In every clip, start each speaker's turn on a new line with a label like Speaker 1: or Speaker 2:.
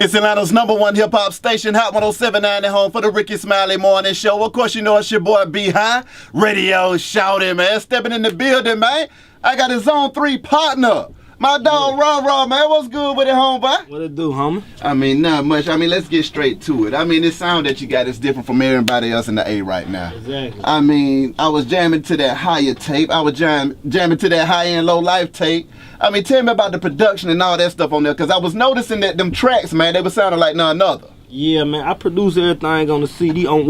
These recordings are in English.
Speaker 1: It's Atlanta's #1 hip-hop station, Hot 107.9 at home for the Ricky Smiley Morning Show. Of course, you know it's your boy B-High. Radio shouting, man. Stepping in the building, man. I got his Zone 3 partner. My dog, Rara, man. What's good with it, homeboy?
Speaker 2: What it do, homie?
Speaker 1: I mean, not much. I mean, let's get straight to it. I mean, this sound that you got is different from everybody else in the A right now.
Speaker 2: Exactly.
Speaker 1: I mean, I was jamming to that higher tape. I was jamming to that high-end, low-life tape. I mean, tell me about the production and all that stuff on there, because I was noticing that them tracks, man, they were sounding like none other.
Speaker 2: Yeah, man, I produce everything on the CD on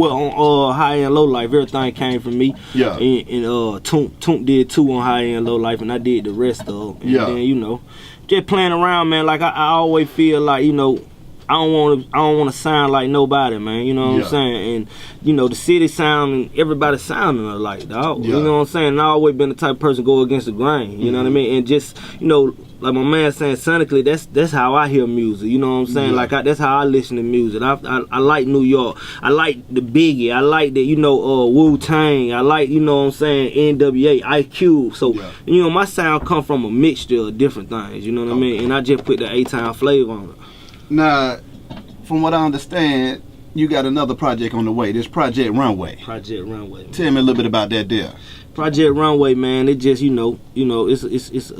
Speaker 2: High and Low Life. Everything came from me.
Speaker 1: Yeah.
Speaker 2: And Toonk did too on High and Low Life, and I did the rest of it. And
Speaker 1: yeah.
Speaker 2: Then, you know, just playing around, man. Like I always feel like, you know, I don't want to sound like nobody, man. You know what I'm saying? And you know, the city sounding, everybody sounding alike, dog.
Speaker 1: Yeah.
Speaker 2: You know what I'm saying? And I always been the type of person go against the grain. You know what I mean? And just, you know, like my man saying, sonically, that's how I hear music. You know what I'm saying? Like that's how I listen to music. I like New York. I like the Biggie. I like the, you know, Wu-Tang. I like, you know what I'm saying, NWA, IQ. So you know, my sound come from a mixture of different things. You know what I mean? And I just put the A-Town flavor on it.
Speaker 1: Now, from what I understand, you got another project on the way. This Project Runway.
Speaker 2: Project Runway. Man.
Speaker 1: Tell me a little bit about that deal.
Speaker 2: Project Runway, man. It just, you know, it's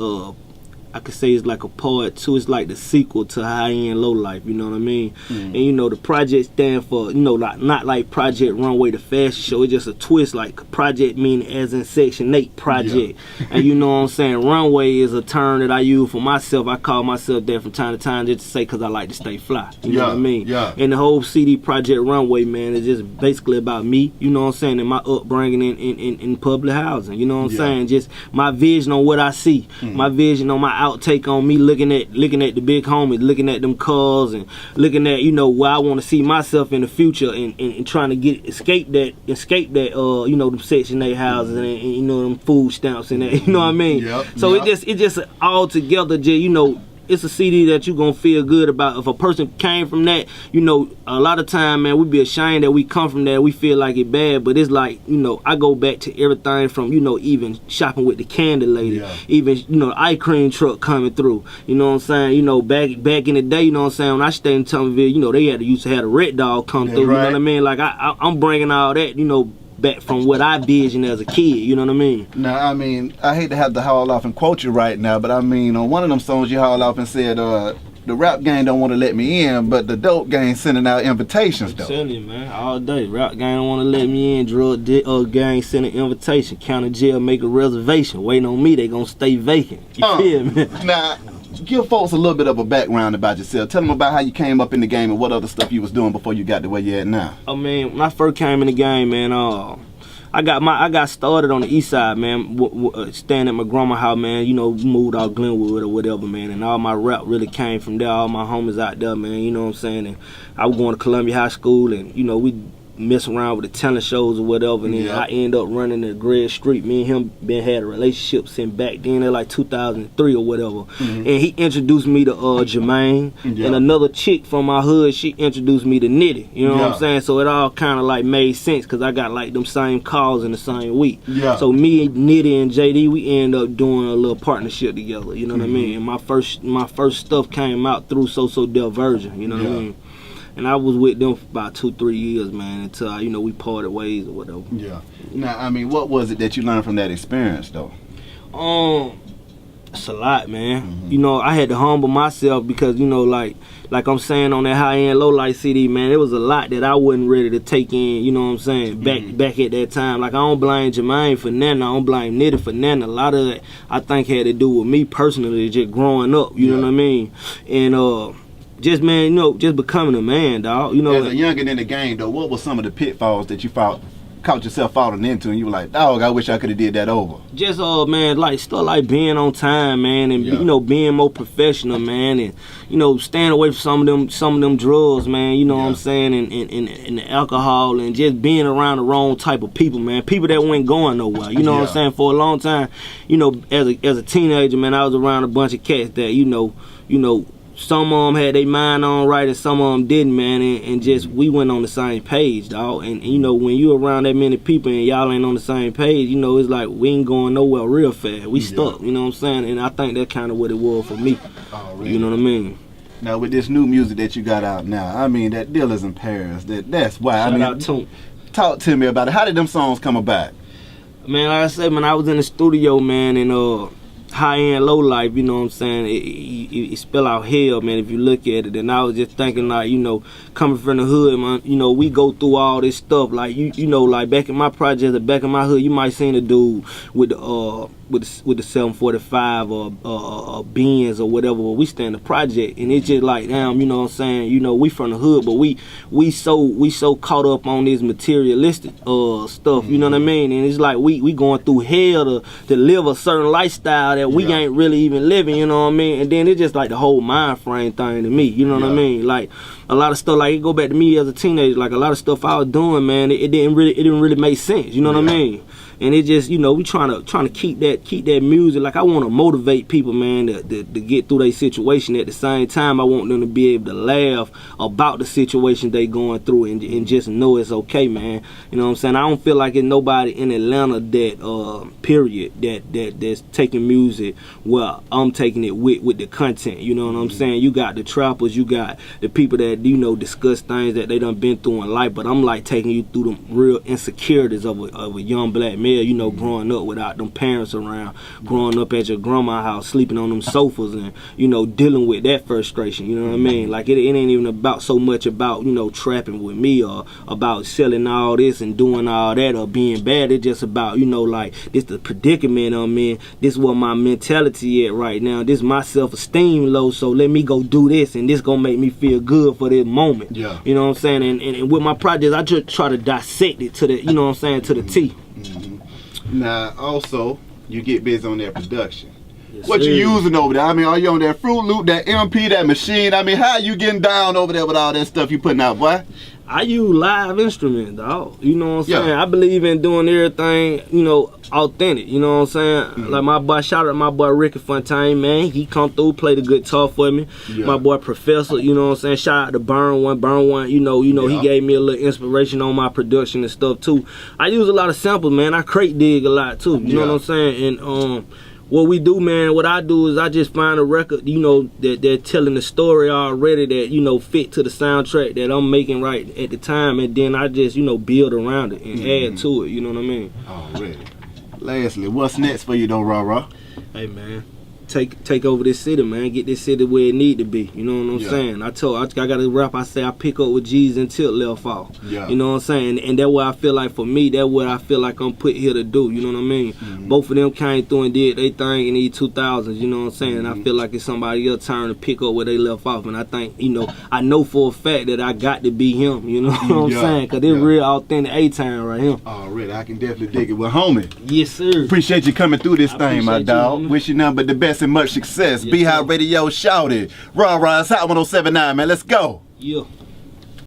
Speaker 2: I could say it's like a part two. It's like the sequel to High End Low Life, you know what I mean? And you know, the project stand for, you know, like not like Project Runway, the fashion show. It's just a twist, like project meaning as in Section 8 project. And you know what I'm saying? Runway is a term that I use for myself. I call myself that from time to time just to say because I like to stay fly. You know what I mean?
Speaker 1: Yeah.
Speaker 2: And the whole CD Project Runway, man, is just basically about me, you know what I'm saying, and my upbringing in public housing. You know what I'm saying? Just my vision on what I see. My vision on my outtake on me looking at the big homies, looking at them cars and looking at, you know, where I want to see myself in the future and trying to escape that you know, them Section 8 houses and you know, them food stamps and that, you know what I mean? So it just all together, you know, it's a CD that you gonna feel good about. If a person came from that, you know, a lot of time, man, we be ashamed that we come from that. We feel like it bad, but it's like, you know, I go back to everything from, you know, even shopping with the candy lady, even, you know, the ice cream truck coming through. You know what I'm saying? You know, back in the day, you know what I'm saying, when I stayed in Tumblerville, you know, they used to have a red dog come through. You know what I mean? Like I'm bringing all that, you know, back from what I visioned as a kid, you know what I mean? Now,
Speaker 1: I mean, I hate to have to haul off and quote you right now, but I mean, on one of them songs you haul off and said, the rap gang don't want to let me in, but the dope gang sending out invitations, though.
Speaker 2: I'm telling you, man, all day. Rap gang don't want to let me in, drug gang sending invitation, county jail make a reservation, waiting on me, they gonna stay vacant. You feel me?
Speaker 1: Now, give folks a little bit of a background about yourself. Tell them about how you came up in the game and what other stuff you was doing before you got to where you're at now.
Speaker 2: I mean, when I first came in the game, man, I got started on the east side, man, staying at my grandma's house, man. You know, moved out Glenwood or whatever, man. And all my rap really came from there. All my homies out there, man. You know what I'm saying? And I was going to Columbia High School, and you know, we mess around with the talent shows or whatever, and then I end up running the Greg Street. Me and him had a relationship since back then, in like 2003 or whatever. And he introduced me to Jermaine, and another chick from my hood, she introduced me to Nitty. You know what I'm saying? So it all kind of like made sense because I got like them same calls in the same week. So me, Nitty, and JD, we end up doing a little partnership together. You know what I mean? And my first stuff came out through So Del Virgin. You know what I mean? And I was with them for about 2-3 years, man, until, you know, we parted ways or whatever.
Speaker 1: Now, I mean, what was it that you learned from that experience, though?
Speaker 2: It's a lot, man. You know, I had to humble myself because, you know, like I'm saying on that high-end low-light CD, man, it was a lot that I wasn't ready to take in, you know what I'm saying, back at that time. Like, I don't blame Jermaine for nothing. I don't blame Nitty for nothing. A lot of it, I think, had to do with me personally, just growing up, you know what I mean? And, just, man, you know, just becoming a man, dog. You know,
Speaker 1: as a youngin' in the game, though, what were some of the pitfalls that you caught yourself falling into, and you were like, dog, I wish I could have did that over?
Speaker 2: Just, man, like stuff like being on time, man, and you know, being more professional, man, and you know, staying away from some of them drugs, man. You know what I'm saying, and the alcohol, and just being around the wrong type of people, man. People that weren't going nowhere. You know what I'm saying? For a long time, you know, as a teenager, man, I was around a bunch of cats that you know. Some of them had their mind on right and some of them didn't, man, and just we went on the same page, dog. And you know, when you around that many people and y'all ain't on the same page, you know, it's like we ain't going nowhere real fast. We stuck, you know what I'm saying? And I think that's kind of what it was for me. You know what I mean?
Speaker 1: Now with this new music that you got out now, I mean that Dealers in Paris, that's why.
Speaker 2: Shout
Speaker 1: I mean,
Speaker 2: out to him.
Speaker 1: Talk to me about it. How did them songs come about?
Speaker 2: Man, like I said, man, I was in the studio, man, and high end, low life, you know what I'm saying? It spell out hell, man, if you look at it. And I was just thinking, like, you know, coming from the hood, man, you know, we go through all this stuff. Like, you know, like back in my project, the back in my hood, you might seen a dude with the 745 or Benz or whatever, but we stay in the project, and it's just like, damn, you know what I'm saying? You know, we from the hood, but we so caught up on this materialistic stuff, you know what I mean? And it's like we going through hell to live a certain lifestyle that we ain't really even living, you know what I mean? And then it's just like the whole mind frame thing to me, you know what I mean? Like a lot of stuff, like it go back to me as a teenager, like a lot of stuff I was doing, man, it didn't really make sense, you know what I mean? And it just, you know, we trying to keep that music. Like I want to motivate people, man, to get through their situation. At the same time, I want them to be able to laugh about the situation they going through and just know it's okay, man. You know what I'm saying? I don't feel like it's nobody in Atlanta that period that's taking music well I'm taking it with the content. You know what I'm saying? You got the trappers, you got the people that, you know, discuss things that they done been through in life, but I'm like taking you through the real insecurities of a young black man. You know, growing up without them parents around, growing up at your grandma's house, sleeping on them sofas, and, you know, dealing with that frustration, you know what I mean? Like, it ain't even about so much about, you know, trapping with me or about selling all this and doing all that or being bad. It's just about, you know, like, this the predicament I'm in. This is what my mentality at right now. This my self-esteem low, so let me go do this, and this gonna make me feel good for this moment. Yeah. You know what I'm saying? And with my projects, I just try to dissect it to the, you know what I'm saying, to the T.
Speaker 1: Now, also, you get busy on that production.
Speaker 2: Yes,
Speaker 1: what
Speaker 2: sir.
Speaker 1: you using over there? I mean, are you on that Fruit Loop, that MP, that machine? I mean, how you getting down over there with all that stuff you putting out, boy?
Speaker 2: I use live instruments, dog. You know what I'm saying?
Speaker 1: Yeah.
Speaker 2: I believe in doing everything, you know, authentic. You know what I'm saying? Like my boy, shout out my boy Ricky Fontaine, man. He come through, play the guitar for me. Yeah. My boy Professor, you know what I'm saying? Shout out to Burn One, you know, he gave me a little inspiration on my production and stuff too. I use a lot of samples, man. I crate dig a lot too. You know what I'm saying? And what we do, man, what I do is I just find a record, you know, that they're telling the story already that, you know, fit to the soundtrack that I'm making right at the time, and then I just, you know, build around it and add to it, you know what I mean?
Speaker 1: Already. Lastly, what's next for you though, Rara?
Speaker 2: Hey, man, take over this city, man. Get this city where it need to be. You know what I'm saying? I got a rap. I say I pick up with G's until left off. Yeah. You know what I'm saying? And that's what I feel like for me. That's what I feel like I'm put here to do. You know what I mean? Both of them came through and did their thing in these 2000s. You know what I'm saying? And I feel like it's somebody else's turn to pick up where they left off. And I think, you know, I know for a fact that I got to be him. You know what I'm saying? Because it's real authentic A-Town right here.
Speaker 1: Already, I can definitely dig it. Well, homie.
Speaker 2: Yes, sir.
Speaker 1: Appreciate you coming through this thing, my dog.
Speaker 2: You,
Speaker 1: wish you nothing but the best and much success. Yes, Beehive Radio, shout it. Rara, it's Hot 107.9, man. Let's go.
Speaker 2: Yeah.